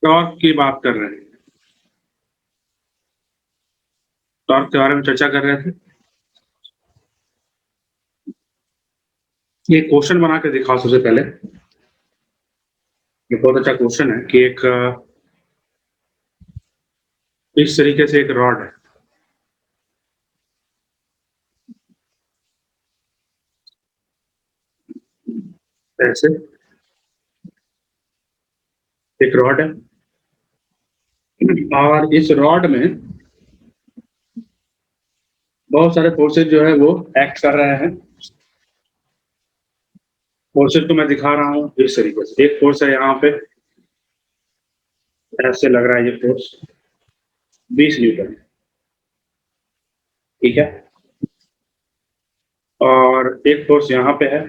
Torque की बात कर रहे हैं, टॉर्क के बारे में चर्चा कर रहे थे। ये क्वेश्चन बना के दिखाओ सबसे पहले। ये बहुत अच्छा क्वेश्चन है कि एक इस तरीके से एक रॉड है, ऐसे एक रॉड है और इस रॉड में बहुत सारे फोर्सेज जो है वो एक्ट कर रहे हैं। फोर्सेज को मैं दिखा रहा हूँ इस तरीके से। एक फोर्स है यहाँ पे, ऐसे लग रहा है ये फोर्स 20 न्यूटन, ठीक है। और एक फोर्स यहाँ पे है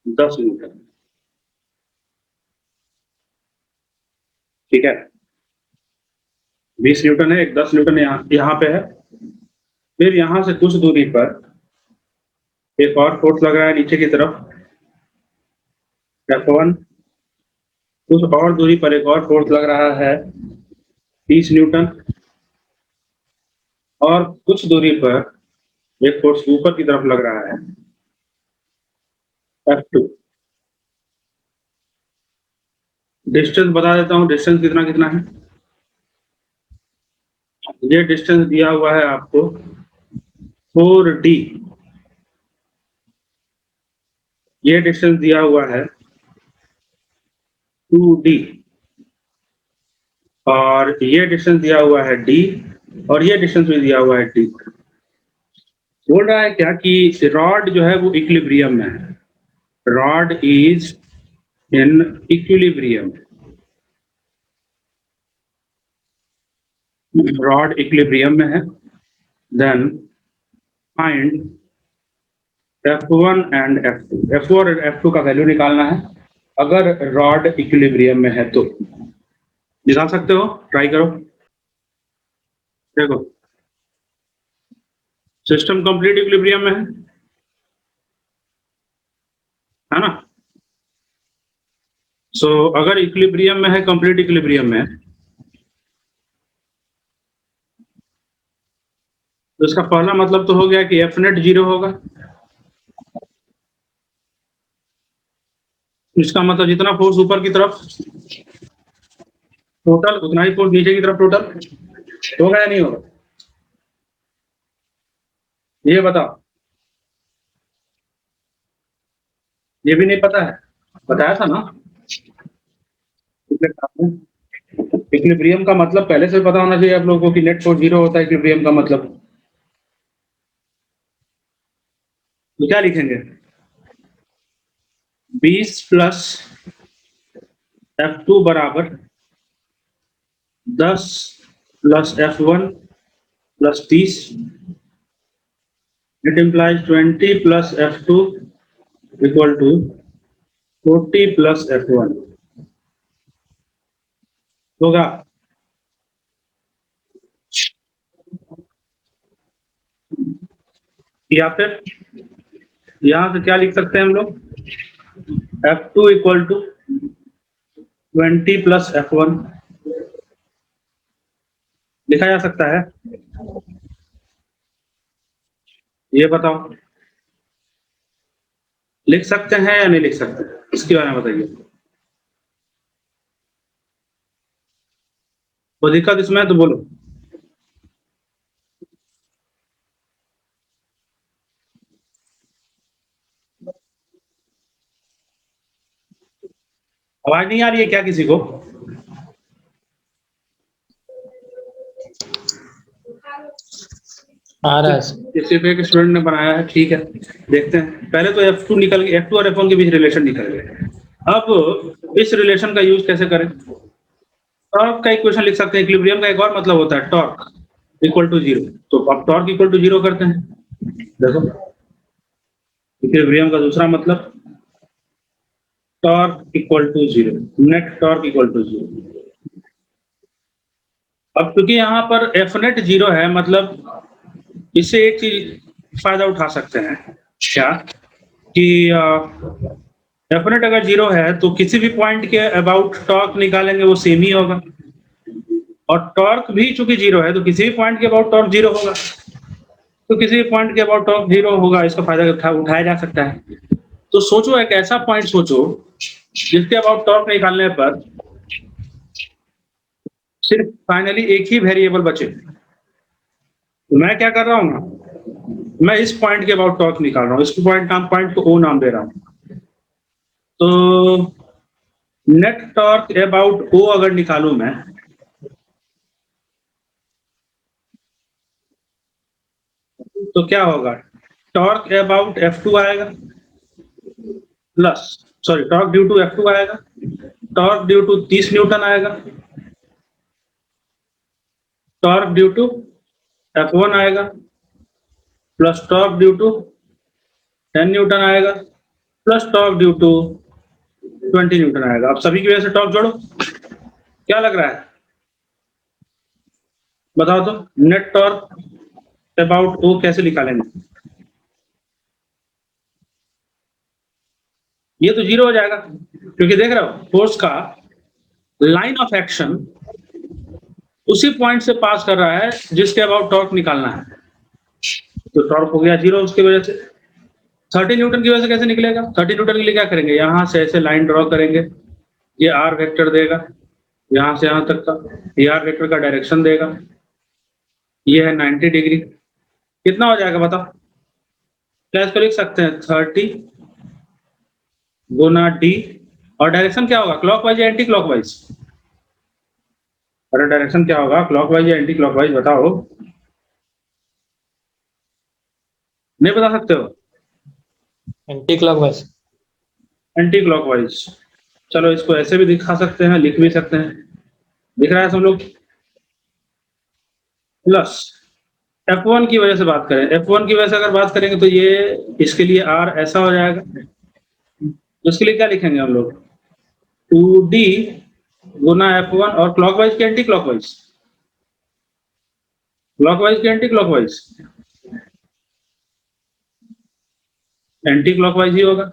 10 न्यूटन, ठीक है। 20 न्यूटन है, एक 10 न्यूटन यहाँ पे है। फिर यहाँ से कुछ दूरी पर एक और फोर्स लग रहा है नीचे की तरफ, F1। कुछ और दूरी पर एक और फोर्स लग रहा है 30 न्यूटन। और कुछ दूरी पर एक फोर्स ऊपर की तरफ लग रहा है F2। डिस्टेंस बता देता हूँ, डिस्टेंस कितना कितना है। ये डिस्टेंस दिया हुआ है आपको 4D। ये डिस्टेंस दिया हुआ है 2D। और ये डिस्टेंस दिया हुआ है D। और ये डिस्टेंस भी दिया हुआ है D। बोल रहा है क्या कि रॉड जो है वो इक्विलिब्रियम में है। Rod is in equilibrium. Rod equilibrium में है। Then find F1 and F2। F4 और F2 का वैल्यू निकालना है अगर रॉड इक्विलिब्रियम में है तो। निकाल सकते हो, ट्राई करो। देखो, सिस्टम कंप्लीट इक्विलिब्रियम में है ना। सो अगर इक्विलिब्रियम में है, कंप्लीट इक्विलिब्रियम में है, तो इसका पहला मतलब तो हो गया कि F नेट 0 होगा। इसका मतलब जितना फोर्स ऊपर की तरफ टोटल, उतना ही फोर्स नीचे की तरफ टोटल होगा या नहीं होगा, ये बताओ। ये भी नहीं पता है, बताया था ना। इक्विलिब्रियम का मतलब पहले से पता होना चाहिए आप लोगों को कि नेट फोर्स 0 होता है इक्विलिब्रियम का मतलब। तो क्या लिखेंगे, 20 प्लस F2 बराबर 10 plus F1 plus 30। It implies 20 plus F2 equal to 40 plus F1 होगा। या फिर यहां से क्या लिख सकते हैं हम लोग, F2 equal to 20 plus F1 लिखा जा सकता है। ये बताओ, लिख सकते हैं या नहीं लिख सकते, इसके बारे में बताइए। वो दिक्कत इसमें है तो बोलो। आवाज नहीं आ रही है क्या किसी को? आ रहा है। सिर्फ एक स्टूडेंट ने बनाया है, ठीक है। देखते हैं, पहले तो F2 निकल गया, F2 और F1 के बीच रिलेशन निकल गए। अब इस रिलेशन का यूज कैसे करें। टॉर्क का इक्वेशन लिख सकते हैं। इक्विलिब्रियम का एक और मतलब होता है टॉर्क इक्वल टू 0। तो अब टॉर्क इक्वल टू 0 करते हैं। देखो, इक्विलिब्रियम का दूसरा मतलब torque equal to 0, net torque equal to 0। अब क्योंकि यहाँ पर F नेट 0 है, मतलब इससे एक चीज फायदा उठा सकते हैं क्या कि डेफिनेट अगर 0 है तो किसी भी पॉइंट के अबाउट टॉर्क निकालेंगे वो सेम ही होगा, और टॉर्क भी चूंकि 0 है तो किसी भी पॉइंट के अबाउट टॉर्क 0 होगा, तो किसी भी पॉइंट के अबाउट टॉर्क 0 होगा, इसका फायदा उठाया जा सकता है। तो सोचो एक ऐसा पॉइंट सोचो जिसके अबाउट टॉर्क निकालने पर सिर्फ फाइनली एक ही वेरिएबल बचे। तो मैं क्या कर रहा हूँ ना, मैं इस पॉइंट के अबाउट टॉर्क निकाल रहा हूँ, इस पॉइंट को ओ नाम दे रहा हूँ। तो नेट टॉर्क अबाउट ओ अगर निकालूं मैं, तो क्या होगा, टॉर्क अबाउट F2 आएगा, plus sorry torque due to F2 आएगा, टॉर्क ड्यू टू 30 न्यूटन आएगा, टॉर्क ड्यू टू F1 आएगा, plus torque due to 10 newton आएगा, plus torque due to 20 newton आएगा। अब सभी की वजह से टॉर्क जोड़ो, क्या लग रहा है बताओ तो, नेट टॉर्क अबाउट ओ कैसे निकालेंगे? ये तो 0 हो जाएगा, क्योंकि देख रहे हो फोर्स का लाइन ऑफ एक्शन उसी पॉइंट से पास कर रहा है जिसके अबाउट टॉर्क निकालना है, तो टॉर्क हो गया 0 उसकी वजह से। 30 न्यूटन की वजह से कैसे निकलेगा? 30 न्यूटन के लिए क्या करेंगे, यहां से ऐसे लाइन ड्रॉ करेंगे, ये आर वेक्टर देगा, यहां से यहां तक का ये आर वेक्टर का डायरेक्शन देगा, ये है 90 डिग्री। कितना हो जाएगा बताओ? क्या इसको लिख सकते हैं 30 गुना डी, और डायरेक्शन क्या होगा, क्लॉकवाइज या एंटी क्लॉकवाइज? अरे डायरेक्शन क्या होगा, क्लॉकवाइज या एंटी क्लॉकवाइज बताओ? नहीं बता सकते हो? Anti clockwise. Anti clockwise. चलो इसको ऐसे भी दिखा सकते हैं, लिख भी सकते हैं, दिख रहा है सब लोग? प्लस F1 की वजह से बात करें, F1 की वजह से अगर बात करेंगे तो ये इसके लिए R ऐसा हो जाएगा, तो इसके लिए क्या लिखेंगे हम लोग, 2D गुना F1, और क्लॉकवाइज के एंटी क्लॉकवाइज, क्लॉकवाइज के एंटी क्लॉकवाइज, एंटी क्लॉकवाइज ही होगा,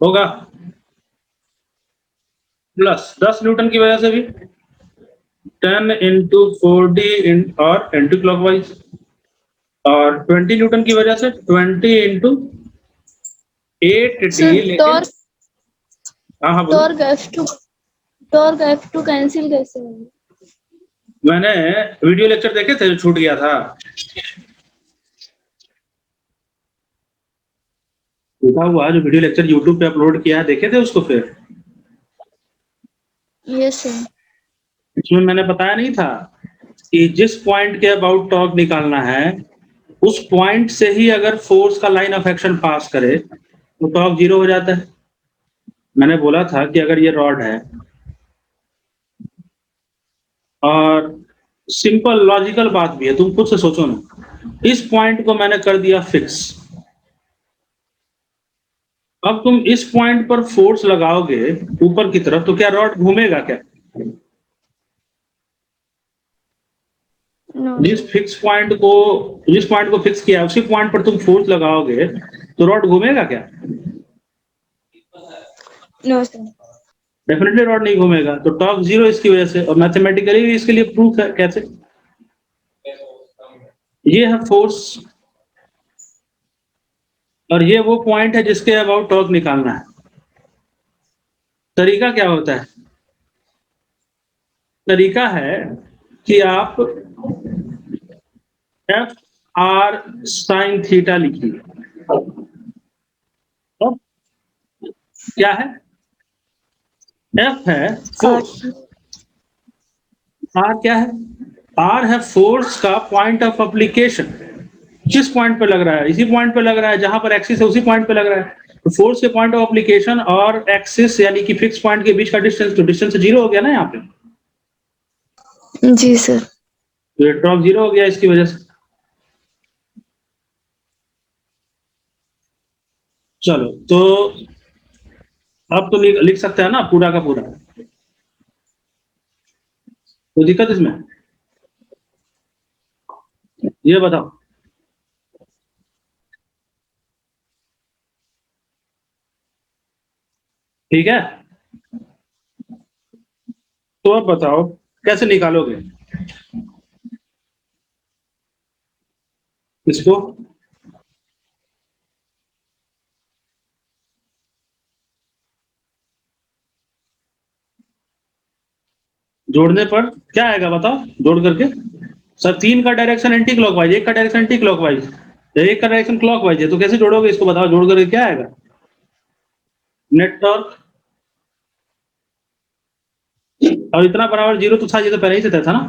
होगा। प्लस 10 न्यूटन की वजह से भी 10 इंटू 4D और एंटी क्लॉकवाइज, और 20 न्यूटन की वजह से 20 इंटू 8D, सर लेकिन हाँ हाँ बोलो। टॉर्क F2 कैंसिल कैसे होगा? मैंने वीडियो लेक्चर देखे थे जो छूट गया था, छूटा हुआ जो वीडियो लेक्चर यूट्यूब पे अपलोड किया है, देखे थे उसको? फिर यस सर। इसमें मैंने बताया नहीं था कि जिस पॉइंट के अबाउट टॉर्क निकालना है उस पॉइंट से ही अगर फोर्स का लाइन ऑफ एक्शन पास करे तो टॉर्क 0 हो जाता है। मैंने बोला था कि अगर ये रॉड है और सिंपल लॉजिकल बात भी है, तुम खुद से सोचो ना, इस पॉइंट को मैंने कर दिया फिक्स, अब तुम इस पॉइंट पर फोर्स लगाओगे ऊपर की तरफ, तो क्या रॉड घूमेगा क्या? नो जिस पॉइंट को फिक्स किया उसी पॉइंट पर तुम फोर्स लगाओगे तो रॉड घूमेगा क्या? सर। डेफिनेटली रॉड नहीं घूमेगा, तो टॉर्क 0 इसकी वजह से, और मैथमेटिकली भी इसके लिए प्रूफ है। कैसे? ये है फोर्स, और ये वो पॉइंट है जिसके अबाउट टॉर्क निकालना है। तरीका क्या होता है? तरीका है कि आप एफ आर साइन थीटा लिखिए। तो क्या है? एफ है फोर्स, आर क्या है? आर है फोर्स का पॉइंट ऑफ अप्लीकेशन, जिस पॉइंट पे लग रहा है इसी पॉइंट पे लग रहा है, जहां पर एक्सिस है उसी पॉइंट पे लग रहा है। तो फोर्स के पॉइंट ऑफ अप्लीकेशन और एक्सिस यानी कि फिक्स पॉइंट के बीच का डिस्टेंस, तो डिस्टेंस 0 हो गया ना यहाँ पे, जी सर। तो टॉर्क 0 हो गया इसकी वजह से। चलो तो अब तो लिख सकते हैं ना पूरा का पूरा, कोई दिक्कत इसमें? ये बताओ। ठीक है, तो अब बताओ कैसे निकालोगे इसको? जोड़ने पर क्या आएगा बताओ, जोड़ करके? सर 3 का डायरेक्शन एंटी क्लॉकवाइज, 1 का डायरेक्शन एंटी क्लॉकवाइज, 1 का डायरेक्शन क्लॉकवाइज है, तो कैसे जोड़ोगे इसको बताओ? जोड़ करके क्या आएगा? नेट टॉर्क, और इतना बराबर 0 तो था, ये तो पहले ही से तय था ना,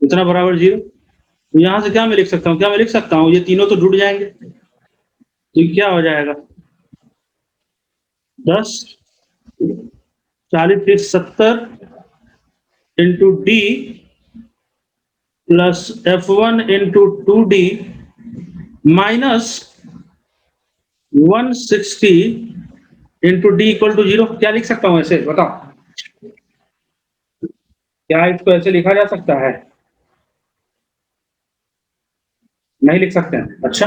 इतना बराबर 0। तो यहां से क्या मैं लिख सकता हूँ, क्या मैं लिख सकता हूँ, ये तीनों तो जुड़ जाएंगे, तो ये क्या हो जाएगा? 10 40 30 70 into D plus F1 into 2D minus 160 into D equal to 0। क्या लिख सकता हूं ऐसे बताओ? क्या इसको ऐसे लिखा जा सकता है? नहीं लिख सकते हैं? अच्छा,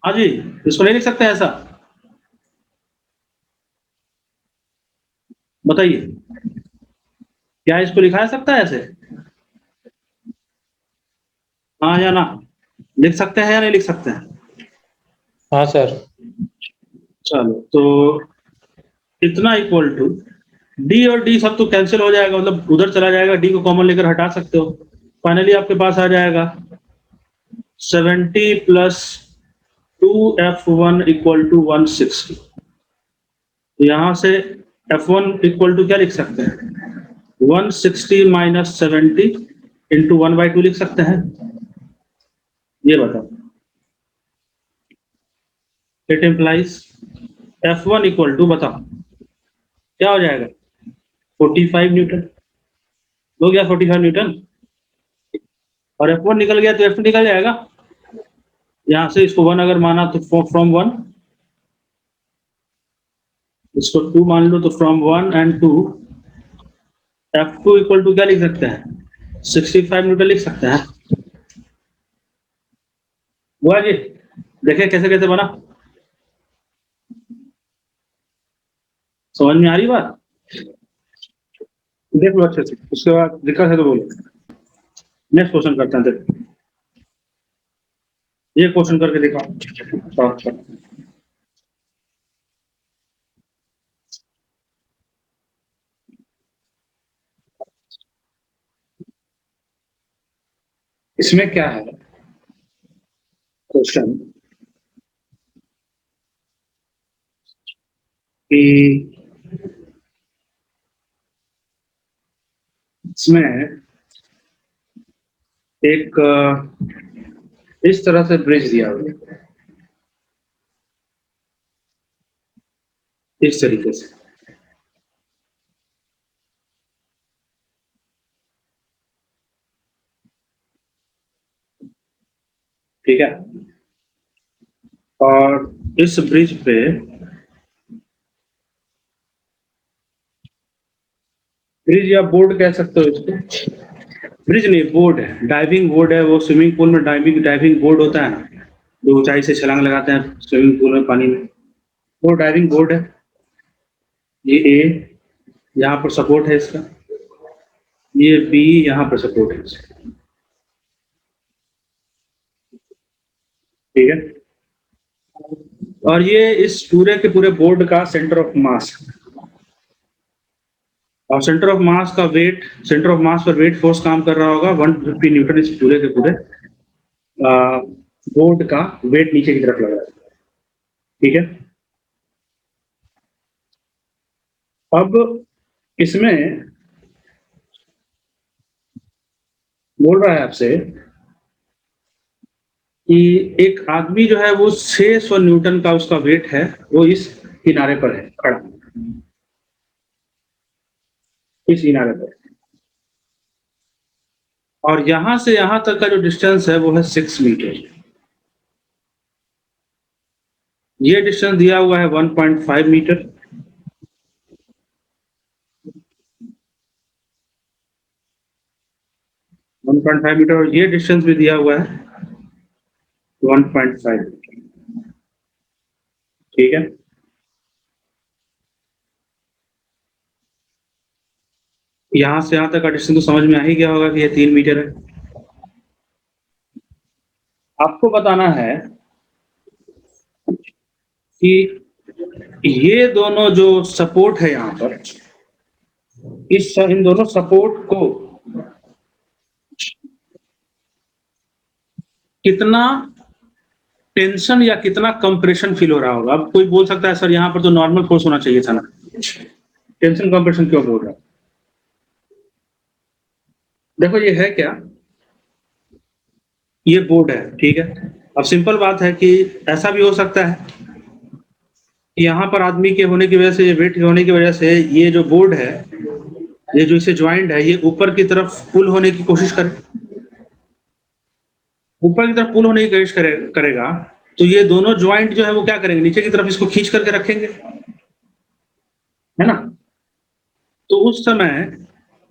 हाँ जी, इसको नहीं लिख सकते ऐसा? बताइए, क्या इसको लिखा जा सकता है ऐसे? हाँ या ना? लिख सकते हैं या नहीं लिख सकते हैं? हाँ सर। चलो, तो इतना इक्वल टू डी, और डी सब तो कैंसिल हो जाएगा, मतलब उधर चला जाएगा, डी को कॉमन लेकर हटा सकते हो। फाइनली आपके पास आ जाएगा 70 प्लस 2F1 इक्वल टू 160। तो यहां से F1 इक्वल टू क्या लिख सकते हैं? 160 माइनस 70 इंटू 1/2 लिख सकते हैं। ये बताओ, it implies F1 equal to, बताओ क्या हो जाएगा? 45 न्यूटन हो गया, 45 न्यूटन, और F1 निकल गया तो F2 निकल जाएगा। यहां से इसको 1 अगर माना तो फ्रॉम 1, इसको 2 मान लो तो from 1 and 2, F2 equal to क्या लिख सकते हैं? 65 न्यूटन लिख सकते हैं। हुआ जी? देखिए कैसे कैसे बना, समझ में आ रही बात? देख लो अच्छे से, उसके बाद दिक्कत है तो बोलो। नेक्स्ट क्वेश्चन करते हैं, देखो ये क्वेश्चन करके दिखाओ। इसमें क्या है क्वेश्चन कि इसमें एक इस तरह से ब्रिज दिया हुआ है, इस तरीके से, ठीक है, और इस ब्रिज पे ब्रिज या बोर्ड कह सकते हो इसको, ब्रिज नहीं बोर्ड है, डाइविंग बोर्ड है, वो स्विमिंग पूल में डाइविंग डाइविंग बोर्ड होता है ना, जो ऊंचाई से छलांग लगाते हैं स्विमिंग पूल में पानी में, वो डाइविंग बोर्ड है। ये ए, यहाँ पर सपोर्ट है इसका, ये बी, यहाँ पर सपोर्ट है इसका, ठीक है, और ये इस पूरे के पूरे बोर्ड का सेंटर ऑफ मास, और सेंटर ऑफ मास का वेट, सेंटर ऑफ मास पर वेट फोर्स काम कर रहा होगा 150 न्यूटन, इस पूरे के पूरे बोर्ड का वेट नीचे की तरफ लग रहा है, ठीक है। अब इसमें बोल रहा है आपसे कि एक आदमी जो है वो 600 न्यूटन का उसका वेट है, वो इस किनारे पर है खड़ा, इस किनारे पर, और यहां से यहां तक का जो डिस्टेंस है वो है 6 मीटर। ये डिस्टेंस दिया हुआ है 1.5 मीटर, 1.5 मीटर, और ये डिस्टेंस भी दिया हुआ है 1.5 मीटर, ठीक है, यहां से यहां तक का डिस्टेंस तो समझ में आ ही गया होगा कि ये 3 मीटर है। आपको बताना है कि ये दोनों जो सपोर्ट है यहां पर, इन दोनों सपोर्ट को कितना टेंशन या कितना कंप्रेशन फील हो रहा होगा। अब कोई बोल सकता है सर यहां पर तो नॉर्मल फोर्स होना चाहिए था ना, टेंशन कंप्रेशन क्यों बोल रहा है? देखो ये है क्या, ये बोर्ड है, ठीक है। अब सिंपल बात है कि ऐसा भी हो सकता है कि यहाँ पर आदमी के होने की वजह से, ये वेट होने की वजह से ये जो बोर्ड है, ये जो इसे ज्वाइंट है, ये ऊपर की तरफ पुल होने की कोशिश करे, ऊपर की तरफ पुल होने की कोशिश करेगा, तो ये दोनों ज्वाइंट जो है वो क्या करेंगे, नीचे की तरफ इसको खींच करके रखेंगे, है ना। तो उस समय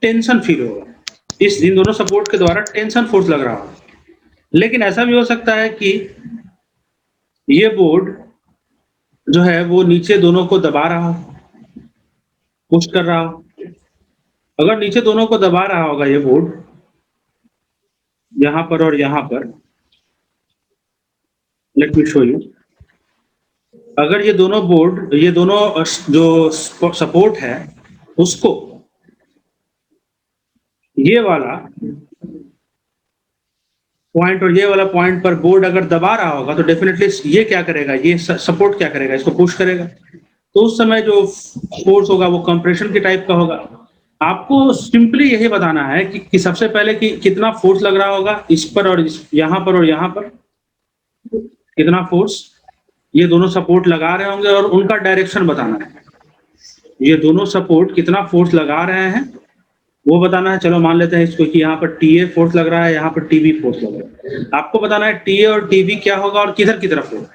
टेंशन फील होगा, इन दोनों सपोर्ट के द्वारा टेंशन फोर्स लग रहा होगा। लेकिन ऐसा भी हो सकता है कि ये बोर्ड जो है वो नीचे दोनों को दबा रहा हो, पुश कर रहा हो। अगर नीचे दोनों को दबा रहा होगा ये बोर्ड, यहां पर और यहां पर, लेट मी शो यू, अगर ये दोनों बोर्ड, ये दोनों जो सपोर्ट है उसको ये वाला पॉइंट और ये वाला पॉइंट पर बोर्ड अगर दबा रहा होगा, तो डेफिनेटली ये क्या करेगा, ये सपोर्ट क्या करेगा, इसको पुश करेगा। तो उस समय जो फोर्स होगा वो कंप्रेशन के टाइप का होगा। आपको सिंपली यही बताना है कि सबसे पहले कि कितना फोर्स लग रहा होगा इस पर और यहाँ पर और यहाँ पर, कितना फोर्स ये दोनों सपोर्ट लगा रहे होंगे और उनका डायरेक्शन बताना है। ये दोनों सपोर्ट कितना फोर्स लगा रहे हैं वो बताना है। चलो मान लेते हैं इसको कि यहाँ पर TA फोर्स लग रहा है, यहाँ पर TB फोर्स लग रहा है। आपको बताना है TA और TB क्या होगा और किधर की तरफ होगा।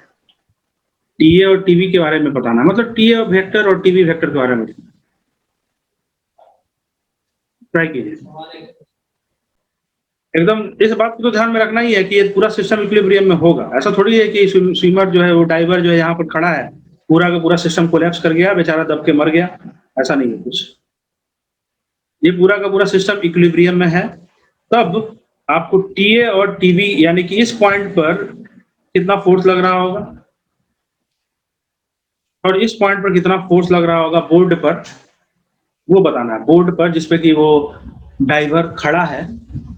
TA और TB के बारे में बताना है, मतलब TA वेक्टर और TB वेक्टर के बारे में ट्राई कीजिए। एकदम इस बात को तो ध्यान में रखना ही है कि ये पूरा सिस्टम इक्विलिब्रियम में होगा। ऐसा थोड़ी है कि स्विमर जो है वो डाइवर जो है यहाँ पर खड़ा है, पूरा का पूरा सिस्टम कोलैप्स कर गया, बेचारा दब के मर गया, ऐसा नहीं है कुछ। ये पूरा का पूरा सिस्टम इक्विलिब्रियम में है। तब आपको TA और TB यानी कि इस पॉइंट पर कितना फोर्स लग रहा होगा और इस पॉइंट पर कितना फोर्स लग रहा होगा बोर्ड पर, वो बताना है। बोर्ड पर जिसपे कि वो डाइवर खड़ा है,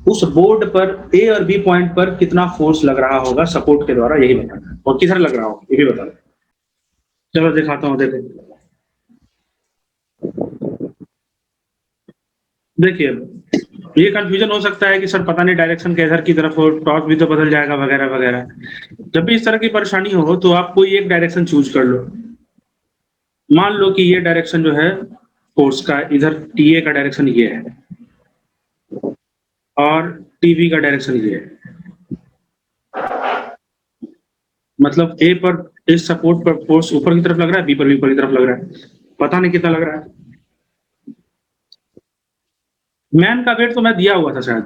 उस बोर्ड पर A और B पॉइंट पर कितना फोर्स लग रहा होगा सपोर्ट के द्वारा, यही बताना है। और किधर लग रहा होगा ये भी बताना है। चलो दिखाता हूँ, देखो देखिए, ये कंफ्यूजन हो सकता है कि सर पता नहीं डायरेक्शन किधर की तरफ हो, टॉर्क भी तो बदल जाएगा वगैरह वगैरह। जब भी इस तरह की परेशानी हो तो आप कोई एक डायरेक्शन चूज कर लो। मान लो कि ये डायरेक्शन जो है फोर्स का, इधर TA का डायरेक्शन ये है और TB का डायरेक्शन ये है। मतलब A पर इस सपोर्ट पर फोर्स ऊपर की तरफ लग रहा है, B पर भी ऊपर की तरफ लग रहा है, पता नहीं कितना लग रहा है। मैन का वेट तो मैं दिया हुआ था शायद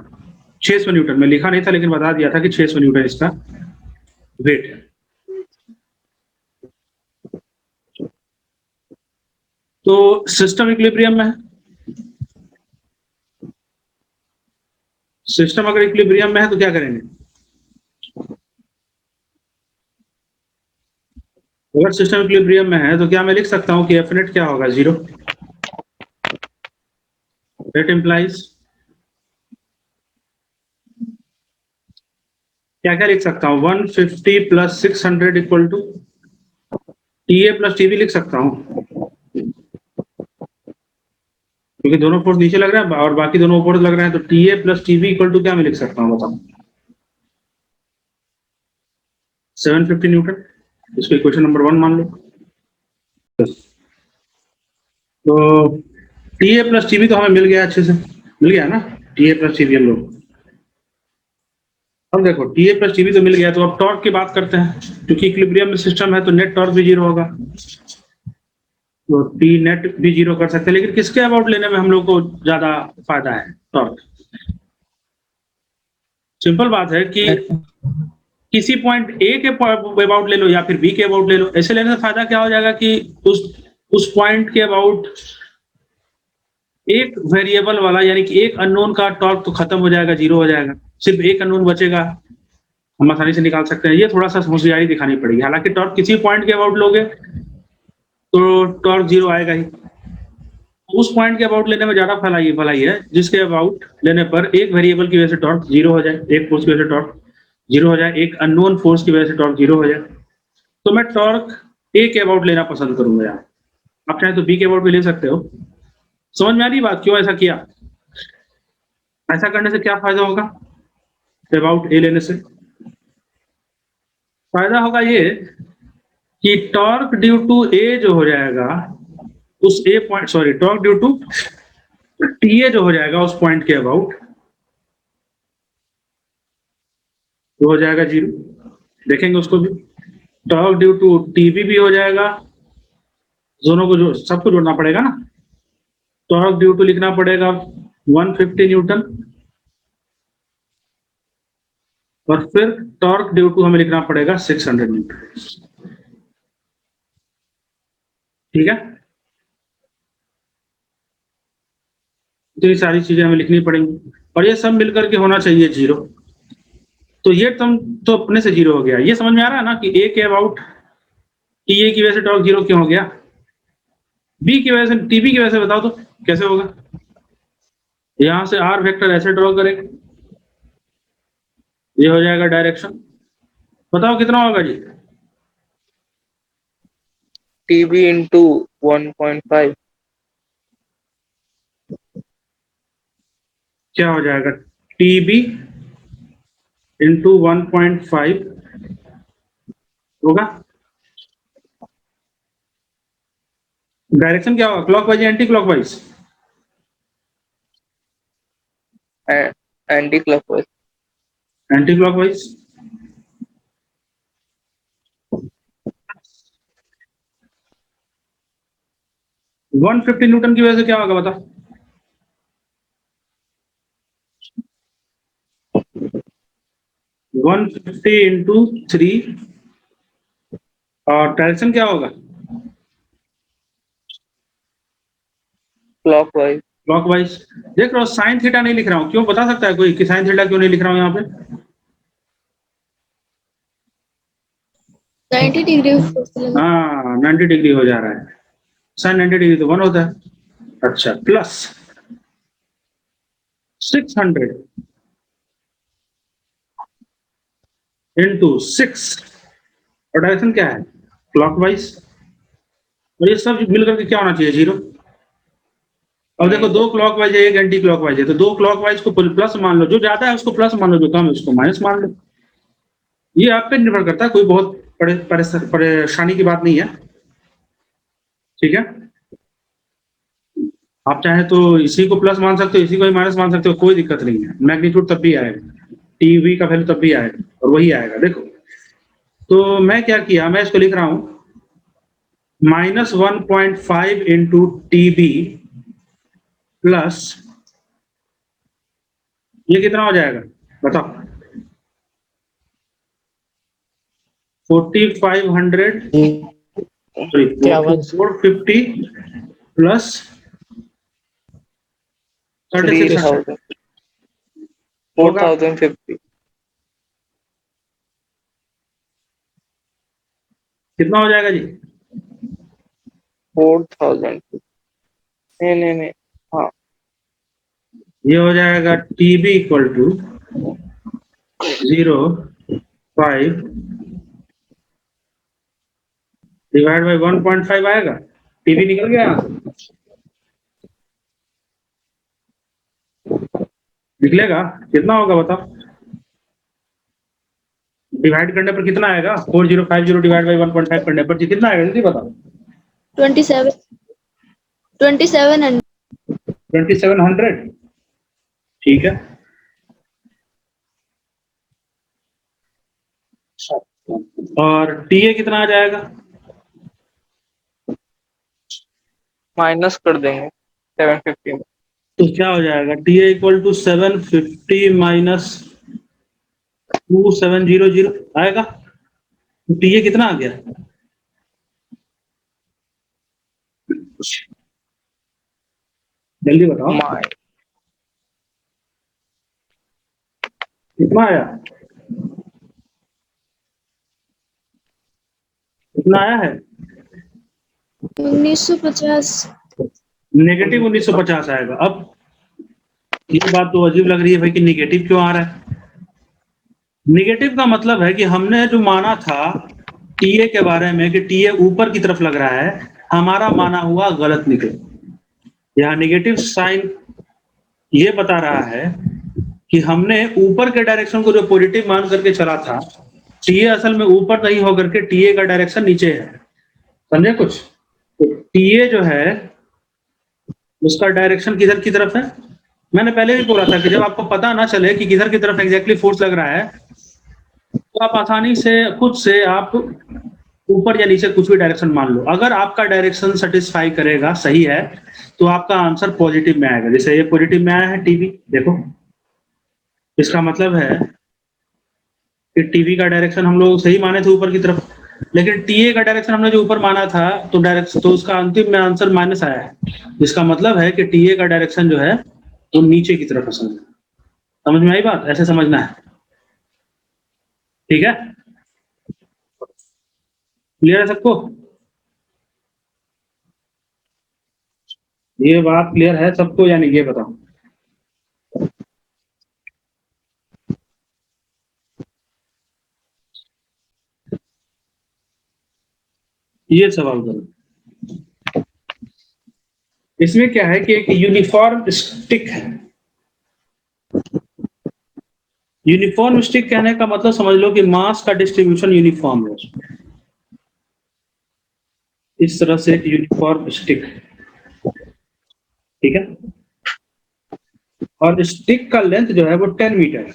600 न्यूटन, में लिखा नहीं था लेकिन बता दिया था कि 600 न्यूटन इसका वेट है। तो सिस्टम इक्विलिब्रियम में है। सिस्टम अगर इक्विलिब्रियम में है तो क्या करेंगे, अगर सिस्टम इक्विलिब्रियम में है तो क्या मैं लिख सकता हूं कि F net क्या होगा, 0। That implies क्या क्या लिख सकता हूँ, 150 + 600 इक्वल टू TA + TB लिख सकता हूँ, क्योंकि दोनों फोर्स नीचे लग रहा है और बाकी दोनों ऊपर लग रहे हैं। तो TA + TB इक्वल टू क्या मैं लिख सकता हूँ बताओ, 750 न्यूटन। इसको इक्वेशन नंबर 1 मान लो। तो TA + TB तो हमें मिल गया, अच्छे से मिल गया ना, TA + TB हम लोग। अब देखो TA + TB तो मिल गया, तो अब टॉर्क की बात करते हैं। क्योंकि इक्विलिब्रियम में सिस्टम है तो नेट टॉर्क भी 0 होगा, तो T नेट भी 0 कर सकते हैं। लेकिन किसके अबाउट लेने में हम लोग को ज्यादा फायदा है, टॉर्क। सिंपल बात है कि किसी पॉइंट ए के अबाउट ले लो या फिर बी के अबाउट ले लो। ऐसे लेने से फायदा क्या हो जाएगा कि उस पॉइंट के अबाउट एक वेरिएबल वाला यानी कि एक अननोन का टॉर्क तो खत्म हो जाएगा, जीरो हो जाएगा, सिर्फ एक अननोन बचेगा, हम आसानी से निकाल सकते हैं। ये थोड़ा सा होशियारी दिखानी पड़ेगी। हालांकि टॉर्क किसी पॉइंट के अबाउट लोगे तो टॉर्क जीरो आएगा ही। उस पॉइंट के अबाउट लेने में ज्यादा भलाई है जिसके अबाउट लेने पर एक वेरिएबल की वजह से टॉर्क जीरो हो जाए, एक फोर्स की वजह से टॉर्क जीरो हो जाए, एक अननोन फोर्स की वजह से टॉर्क जीरो हो जाए। तो मैं टॉर्क ए के अबाउट लेना पसंद करूंगा यार। आप चाहे तो बी के अबाउट भी ले सकते हो। समझ में आ रही बात क्यों ऐसा किया? ऐसा करने से क्या फायदा होगा? अबाउट ए लेने से फायदा होगा ये कि टॉर्क ड्यू टू ए जो हो जाएगा उस A point, sorry, torque due to T A जो हो जाएगा उस पॉइंट के अबाउट वो हो जाएगा जीरो। देखेंगे उसको भी। टॉर्क ड्यू टू टीबी भी हो जाएगा, दोनों को जो सबको जोड़ना पड़ेगा ना। टॉर्क ड्यू टू लिखना पड़ेगा 150 न्यूटन और फिर टॉर्क ड्यू टू हमें लिखना पड़ेगा 600 न्यूटन। ठीक है, तो ये सारी चीजें हमें लिखनी पड़ेंगी और ये सब मिलकर के होना चाहिए जीरो। तो ये टर्म तो अपने से जीरो हो गया। ये समझ में आ रहा है ना कि ए के अबाउट टी ए की वजह से टॉर्क जीरो क्यों हो गया? बी की वजह से, टीबी की वजह से बताओ तो कैसे होगा? यहां से आर वेक्टर ऐसे ड्रॉ करेंगे, ये हो जाएगा डायरेक्शन। बताओ कितना होगा जी? TB into 1.5 क्या हो जाएगा? टीबी इंटू 1.5 होगा। डायरेक्शन क्या होगा? क्लॉकवाइज या anti clockwise? anti-clockwise. Anti clockwise. One 150 Newton की वजह से क्या होगा बता? 150 इंटू 3 और डायरेक्शन क्या होगा? Clockwise. क्लॉकवाइज। देख रहे हो, साइन थीटा नहीं लिख रहा हूं। क्यों बता सकता है कोई कि साइन थीटा क्यों नहीं लिख रहा हूं यहाँ पे? 90 डिग्री हाँ, 90 डिग्री हो जा रहा है। साइन 90 डिग्री तो 1 होता है। अच्छा, प्लस 600 इंटू 6 और डायरेक्शन क्या है? क्लॉकवाइज। और ये सब मिलकर के क्या होना चाहिए? जीरो। अब देखो, दो क्लॉकवाइज है, एक एंटी क्लॉकवाइज है, तो दो क्लॉकवाइज को प्लस मान लो, जो ज्यादा है उसको प्लस मान लो, जो कम है उसको माइनस मान लो। ये आप पे निर्भर करता है, कोई बहुत परेशानी की बात नहीं है। ठीक है, आप चाहे तो इसी को प्लस मान सकते हो, इसी को भी माइनस मान सकते हो, कोई दिक्कत नहीं है। मैग्नीट्यूड तब भी आएगा, टीवी का वैल्यू तब भी आएगा और वही आएगा। देखो, तो मैं क्या किया, मैं इसको लिख रहा हूं -1.5 इंटू टीबी प्लस, ये कितना हो जाएगा बताओ? 4500 सॉरी 450 प्लस 3600 4050. कितना हो जाएगा जी? 4000. नहीं. हाँ. ये हो जाएगा TB equal to 0.5 divide by 1.5 आएगा। टीबी निकल गया यहाँ से, निकलेगा। कितना होगा बताओ? डिवाइड करने पर कितना आएगा? 4050 डिवाइड बाई 1.5 करने पर कितना आएगा जल्दी बताओ? 27 2700 2700। ठीक है, और टीए कितना आ जाएगा? माइनस कर देंगे 750 में. तो क्या हो जाएगा? टीए इक्वल टू 750 माइनस 2700 आएगा। तो TA कितना आ गया? जल्दी बताओ माय कितना आया? कितना आया है? 1950। नेगेटिव 1950 आएगा। अब ये बात तो अजीब लग रही है भाई कि नेगेटिव क्यों आ रहा है? नेगेटिव का मतलब है कि हमने जो माना था TA के बारे में कि TA ऊपर की तरफ लग रहा है, हमारा माना हुआ गलत निकला। यहाँ नेगेटिव साइन ये बता रहा है कि हमने ऊपर के डायरेक्शन को जो पॉजिटिव मान करके चला था, TA असल में ऊपर नहीं होकर के TA का डायरेक्शन नीचे है। समझे कुछ? तो TA जो है उसका डायरेक्शन किधर की तरफ है? मैंने पहले भी बोला था कि जब आपको पता ना चले कि किधर की तरफ एग्जैक्टली फोर्स लग रहा है, तो आप आसानी से खुद से आप ऊपर या नीचे कुछ भी डायरेक्शन मान लो। अगर आपका डायरेक्शन सेटिस्फाई करेगा, सही है, तो आपका आंसर पॉजिटिव में आएगा। जैसे ये पॉजिटिव में आया है टीवी, देखो इसका मतलब है कि टीवी का डायरेक्शन हम लोग सही माने थे ऊपर की तरफ, लेकिन TA का डायरेक्शन हमने जो ऊपर माना था तो डायरेक्शन तो उसका अंतिम में आंसर माइनस आया है। इसका मतलब है कि TA का डायरेक्शन जो है वो नीचे की तरफ है। समझ में आई बात? ऐसे समझना है, ठीक है? क्लियर है सबको? ये बात क्लियर है सबको? यानी ये बताओ। ये सवाल करो। इसमें क्या है कि एक यूनिफॉर्म स्टिक है। यूनिफॉर्म स्टिक कहने का मतलब समझ लो कि मास का डिस्ट्रीब्यूशन यूनिफॉर्म है। इस तरह से एक यूनिफॉर्म स्टिक, ठीक है? और स्टिक का लेंथ जो है वो 10 मीटर है।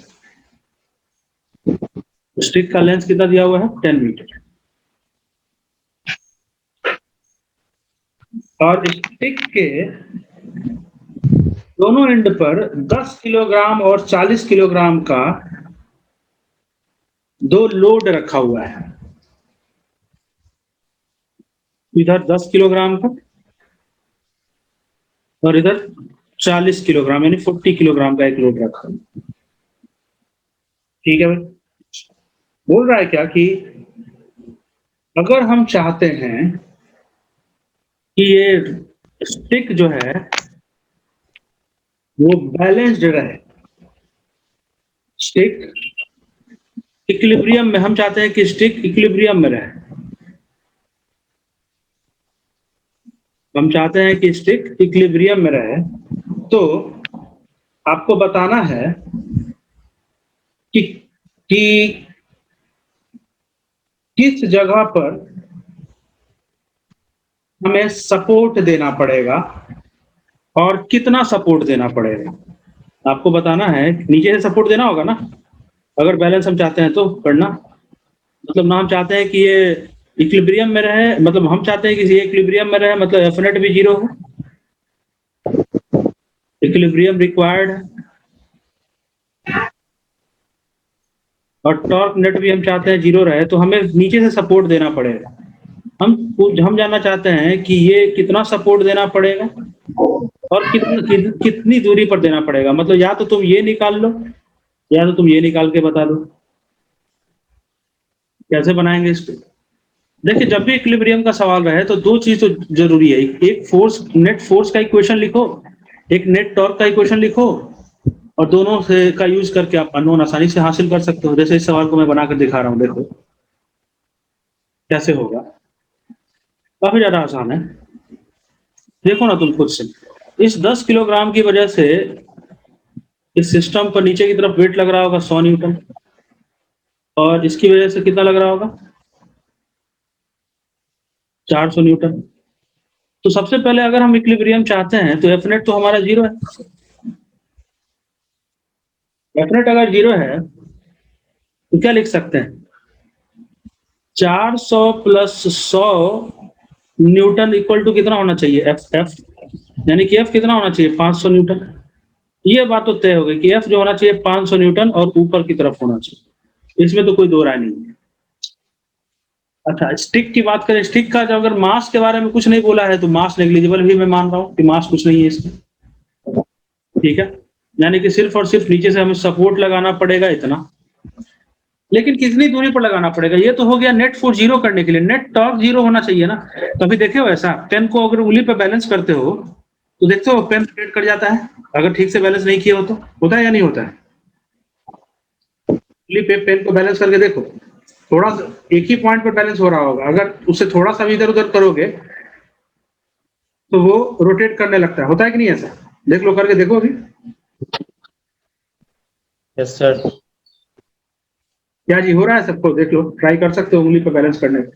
स्टिक का लेंथ कितना दिया हुआ है? 10 मीटर। और स्टिक के दोनों एंड पर 10 किलोग्राम और 40 किलोग्राम का दो लोड रखा हुआ है। इधर 10 किलोग्राम का और इधर 40 किलोग्राम यानी 40 किलोग्राम का एक लोड रखा है। ठीक है भाई? बोल रहा है क्या कि अगर हम चाहते हैं कि ये स्टिक जो है वो बैलेंस्ड रहे, स्टिक इक्विलिब्रियम में, हम चाहते हैं कि स्टिक इक्विलिब्रियम में रहे, हम चाहते हैं कि स्टिक इक्विलिब्रियम में रहे, तो आपको बताना है कि किस जगह पर हमें सपोर्ट देना पड़ेगा और कितना सपोर्ट देना पड़ेगा। आपको बताना है, नीचे से सपोर्ट देना होगा ना, अगर बैलेंस हम चाहते हैं तो करना। मतलब ना हम चाहते हैं कि ये इक्विलिब्रियम में रहे, मतलब हम चाहते हैं कि ये इक्विलिब्रियम में रहे, मतलब एफ नेट भी 0 हो, इक्विलिब्रियम रिक्वायर्ड है, और टॉर्क नेट भी हम चाहते हैं 0 रहे, तो हमें नीचे से सपोर्ट देना पड़ेगा। हम जानना चाहते हैं कि ये कितना सपोर्ट देना पड़ेगा और कितनी दूरी पर देना पड़ेगा। मतलब या तो तुम ये निकाल लो या तो तुम ये निकाल के बता दो। कैसे बनाएंगे इसको? देखिए, जब भी इक्विलिब्रियम का सवाल रहे तो दो चीज तो जरूरी है। एक फोर्स, नेट फोर्स का इक्वेशन लिखो, एक नेट टॉर्क का इक्वेशन लिखो, और दोनों से का यूज करके आप अननोन आसानी से हासिल कर सकते हो। जैसे इस सवाल को मैं बनाकर दिखा रहा हूं, देखो कैसे होगा। काफी ज्यादा आसान है, देखो ना तुम खुद से। इस 10 किलोग्राम की वजह से इस सिस्टम पर नीचे की तरफ वेट लग रहा होगा 100 न्यूटन, और इसकी वजह से कितना लग रहा होगा? 400 न्यूटन। तो सबसे पहले अगर हम इक्विलिब्रियम चाहते हैं तो एफ नेट तो हमारा 0 है। एफ नेट अगर 0 है तो क्या लिख सकते हैं? 400 प्लस 100 न्यूटन इक्वल टू कितना होना चाहिए? एफ, यानी कि एफ कितना होना चाहिए? 500 न्यूटन। ये बात तो तय हो गई कि एफ जो होना चाहिए 500 न्यूटन और ऊपर की तरफ होना चाहिए। इसमें तो कोई दो राय नहीं है। अच्छा, स्टिक की बात करें, स्टिक का अगर मास के बारे में कुछ नहीं बोला है तो मास नेग्लिजिबल भी मैं मान रहा हूँ कि मास कुछ नहीं है इसमें, ठीक है, यानी कि सिर्फ और सिर्फ नीचे से हमें सपोर्ट लगाना पड़ेगा इतना, लेकिन कितनी दूरी पर लगाना पड़ेगा, ये तो हो गया नेट फोर्स जीरो करने के लिए। नेट टॉर्क जीरो होना चाहिए ना। कभी देखे हो ऐसा, पेन को अगर उंगली पे बैलेंस करते हो तो देखते हो पेन रोटेट कर जाता है, अगर ठीक से बैलेंस नहीं किया हो तो होता है या नहीं होता है? उंगली पे पेन को बैलेंस करके देखो, थोड़ा सा एक ही पॉइंट पर बैलेंस हो रहा होगा, अगर उससे थोड़ा सा भी इधर उधर करोगे तो वो रोटेट करने लगता है, होता है कि नहीं ऐसा? देख लो, करके देखो अभी। Yes sir. क्या जी हो रहा है सबको? देख लो, ट्राई कर सकते हो उंगली पे बैलेंस करने का,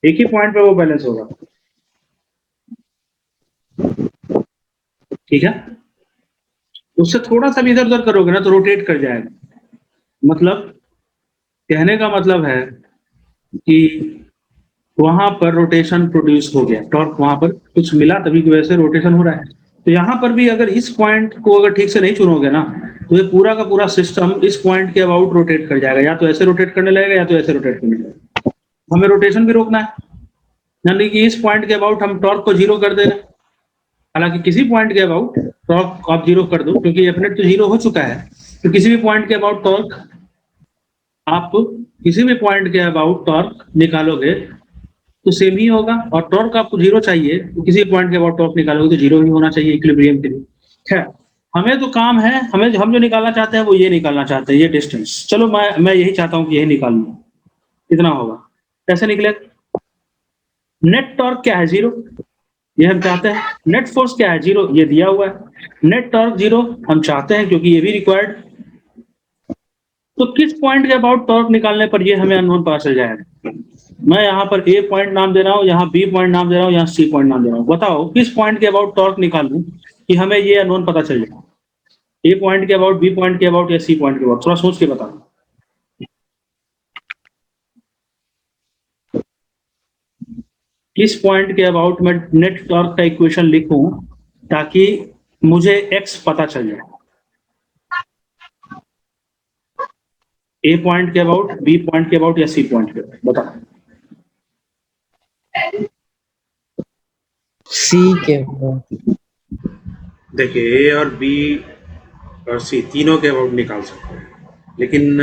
एक ही पॉइंट पे वो बैलेंस होगा, ठीक है। उससे थोड़ा सा भी इधर उधर करोगे ना तो रोटेट कर जाएगा। मतलब कहने का मतलब है कि वहां पर रोटेशन प्रोड्यूस हो गया, टॉर्क वहां पर कुछ मिला तभी की वजह से रोटेशन हो रहा है। तो यहाँ पर भी अगर इस पॉइंट को अगर ठीक से नहीं चुनोगे ना तो ये पूरा का पूरा सिस्टम इस पॉइंट के अबाउट रोटेट कर जाएगा, या तो ऐसे रोटेट करने लगेगा या तो ऐसे रोटेट करने लगेगा। हमें रोटेशन भी रोकना है, यानी कि इस पॉइंट के अबाउट हम टॉर्क को जीरो कर दे रहे हैं। हालांकि किसी पॉइंट के अबाउट टॉर्क आप जीरो कर दो, क्योंकि एफ नेट तो जीरो हो चुका है, तो किसी भी पॉइंट के अबाउट टॉर्क आप किसी भी पॉइंट के अबाउट टॉर्क निकालोगे तो सेम ही होगा, और टॉर्क आपको जीरो चाहिए तो किसी पॉइंट के अबाउट टॉर्क निकालोगे तो जीरो ही होना चाहिए इक्विलिब्रियम के लिए। खैर, हमें तो काम है, हम जो निकालना चाहते हैं वो ये निकालना चाहते हैं, ये डिस्टेंस। चलो मैं यही चाहता हूँ कि यही निकाल लूँ, कितना होगा, कैसे निकले? नेट टॉर्क क्या है? जीरो, ये हम चाहते हैं। नेट फोर्स क्या है? जीरो, ये दिया हुआ है। नेट टॉर्क जीरो हम चाहते हैं क्योंकि ये भी रिक्वायर्ड। तो किस पॉइंट के अबाउट टॉर्क निकालने पर ये हमें अननोन पता चल जाएगा? मैं यहाँ पर ए पॉइंट नाम दे रहा हूँ, यहाँ बी पॉइंट नाम दे रहा हूँ, यहाँ सी पॉइंट नाम दे रहा हूँ। बताओ किस पॉइंट के अबाउट टॉर्क निकालूं कि हमें ये अननोन पता चल जाए? ए पॉइंट के अबाउट, बी पॉइंट के अबाउट या सी पॉइंट के अबाउट? थोड़ा सोच के बताओ। किस पॉइंट के अबाउट मैं नेट टॉर्क का इक्वेशन लिखूं ताकि मुझे एक्स पता चल जाए? ए पॉइंट के अबाउट, बी पॉइंट के अबाउट या सी पॉइंट के अबाउट? बताओ। सी के देखिए, ए और बी और सी तीनों के अबाउट निकाल सकते हैं, लेकिन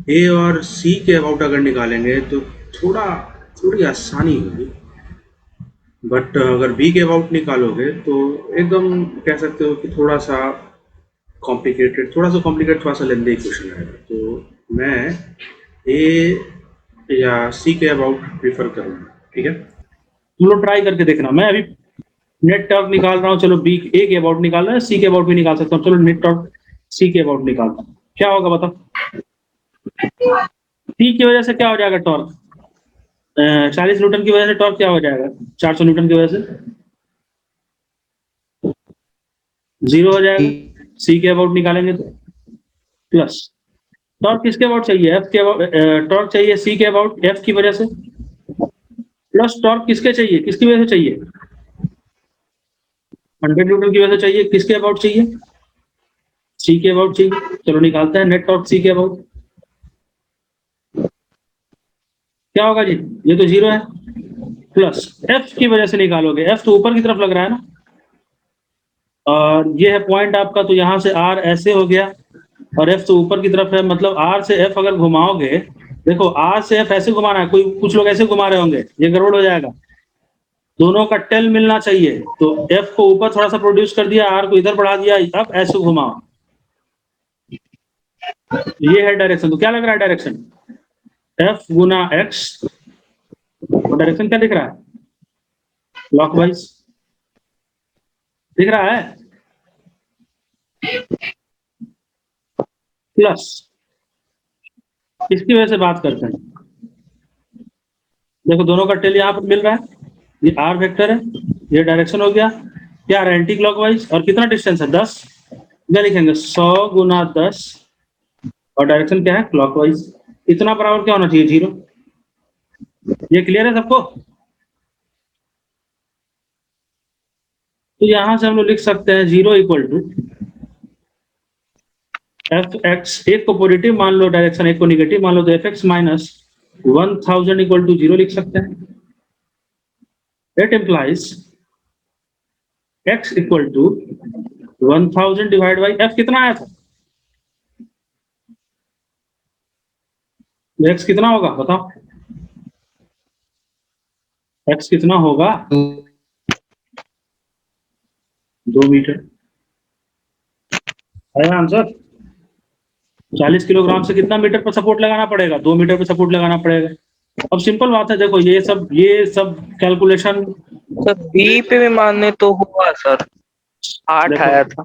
ए और सी के अबाउट अगर निकालेंगे तो थोड़ी आसानी होगी, बट अगर बी के अबाउट निकालोगे तो एकदम कह सकते हो कि थोड़ा सा कॉम्प्लिकेटेड, थोड़ा सा लेंदी क्वेश्चन आएगा। तो मैं ए या सी के अबाउट प्रीफर करूँगा, ठीक है। तुम लोग ट्राई करके देखना। मैं अभी नेट टॉर्क निकाल रहा हूँ, चलो बी ए के अबाउट निकाल रहा है, सी के अबाउट भी निकाल सकता हूँ, चलो नेट टॉर्क सी के अबाउट निकालता हूँ। क्या होगा बताओ? सी की वजह से क्या हो जाएगा टॉर्क? 40 न्यूटन की वजह से टॉर्क क्या हो जाएगा? 400 न्यूटन की वजह से जीरो हो जाएगा। सी के अबाउट निकालेंगे तो प्लस टॉर्क किसके अबाउट चाहिए? एफ के अबाउट टॉर्क चाहिए सी के अबाउट एफ की वजह से, प्लस टॉर्क किसके चाहिए, किसकी वजह से चाहिए? 100 न्यूटन की वजह से चाहिए। किसके अबाउट चाहिए? सी के अबाउट चाहिए। चलो निकालते हैं नेट टॉर्क सी के अबाउट। क्या होगा जी? ये तो जीरो है, प्लस एफ की वजह से निकालोगे, एफ तो ऊपर की तरफ लग रहा है ना, और ये है पॉइंट आपका, तो यहाँ से आर ऐसे हो गया और एफ तो ऊपर की तरफ है, मतलब आर से एफ अगर घुमाओगे, देखो आर से एफ ऐसे घुमाना है, कुछ लोग ऐसे घुमा रहे होंगे, ये गड़बड़ हो जाएगा। दोनों का टेल मिलना चाहिए, तो एफ को ऊपर थोड़ा सा प्रोड्यूस कर दिया, आर को इधर बढ़ा दिया, अब ऐसे घुमाओ, ये है डायरेक्शन। तो क्या लग रहा है डायरेक्शन? एफ गुना एक्स, और डायरेक्शन क्या दिख रहा है? क्लॉकवाइज दिख रहा है, प्लस इसकी वजह से बात करते हैं। देखो दोनों का टेल यहाँ पर मिल रहा है, ये आर वेक्टर है, ये डायरेक्शन हो गया, क्या है? Anti clockwise. और कितना डिस्टेंस है? 10। क्या लिखेंगे? 100 गुना 10, और डायरेक्शन क्या है? क्लॉकवाइज। इतना बराबर क्या होना चाहिए? जीरो। ये क्लियर है सबको? तो यहां से हम लोग लिख सकते हैं zero equal to F X, एक को पॉजिटिव मान लो डायरेक्शन, एक को निगेटिव मान लो, तो F X minus 1000 equal to 0 लिख सकते हैं. That implies x equal to 1000 divide by f. कितना आया था? x कितना होगा बताओ? x कितना होगा? 2 मीटर. आया आंसर? 40 किलोग्राम से कितना मीटर पर सपोर्ट लगाना पड़ेगा? 2 मीटर पर सपोर्ट लगाना पड़ेगा. अब सिंपल बात है, देखो ये सब कैलकुलेशन. सर बी पे भी मानने तो हुआ सर, 8 देखो. आया था.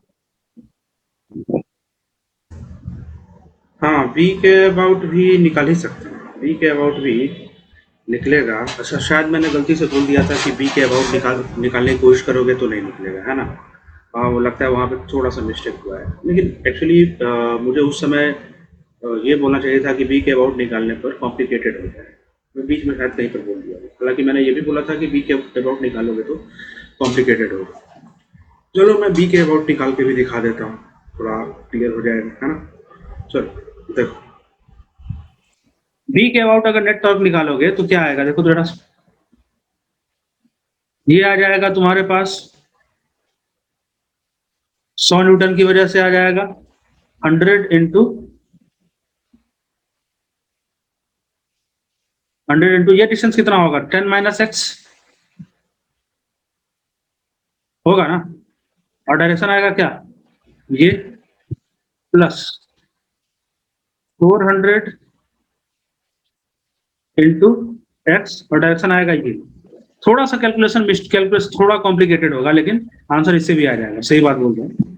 हाँ, बी के अबाउट भी निकाल ही सकते हैं, बी के अबाउट भी निकलेगा. अच्छा, शायद मैंने गलती से बोल दिया था कि बी के अबाउट निकालने की कोशिश करोगे तो नहीं निकलेगा, है ना. हाँ, वो लगता है वहाँ पे थोड़ा सा मिस्टेक हुआ है, लेकिन एक्चुअली मुझे उस समय ये बोलना चाहिए था कि बी के अबाउट निकालने पर कॉम्प्लिकेटेड होता है. मैं बीच में शायद कहीं पर बोल दिया, हालांकि मैंने ये भी बोला था कि बी के अबाउट निकालोगे तो कॉम्प्लिकेटेड होगा. चलो मैं बी के अबाउट निकाल के भी दिखा देता हूँ, थोड़ा क्लियर हो जाएगा, है ना. चलो देखो, बी के अबाउट अगर नेट टॉर्क निकालोगे तो क्या आएगा? देखो जरा, ये आ जाएगा तुम्हारे पास 100 न्यूटन की वजह से आ जाएगा 100 इंटू 100 इंटू ये डिस्टेंस कितना होगा? 10 माइनस एक्स होगा ना. और डायरेक्शन आएगा क्या? ये प्लस 400 इंटू एक्स, और डायरेक्शन आएगा ये. थोड़ा सा कैलकुलेशन थोड़ा कॉम्प्लिकेटेड होगा, लेकिन आंसर इससे भी आ जाएगा. सही बात बोल रहे हैं.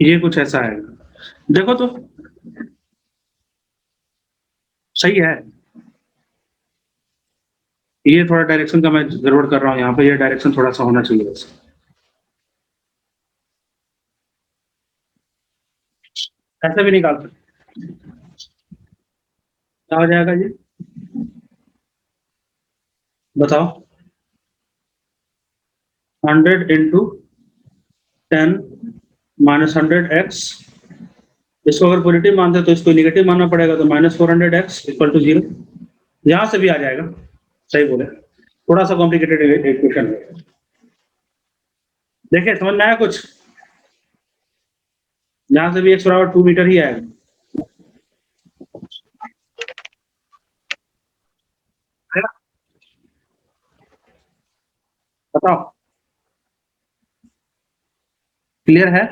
ये कुछ ऐसा आएगा. देखो तो सही है. ये थोड़ा डायरेक्शन का मैं गड़बड़ कर रहा हूँ यहाँ पे, ये डायरेक्शन थोड़ा सा होना चाहिए बस. ऐसे भी निकाल सकते. क्या हो जाएगा ये बताओ? 100 इंटू 10 माइनस 100x. इसको अगर पॉजिटिव मानते हैं तो इसको नेगेटिव मानना पड़ेगा, तो -400x इक्वल टू 0. यहां से भी आ जाएगा. सही बोले, थोड़ा सा कॉम्प्लिकेटेड इक्वेशन है. देखिए समझ में आया कुछ? यहां से भी x बराबर 2 मीटर ही आएगा. है ना? बताओ, क्लियर है?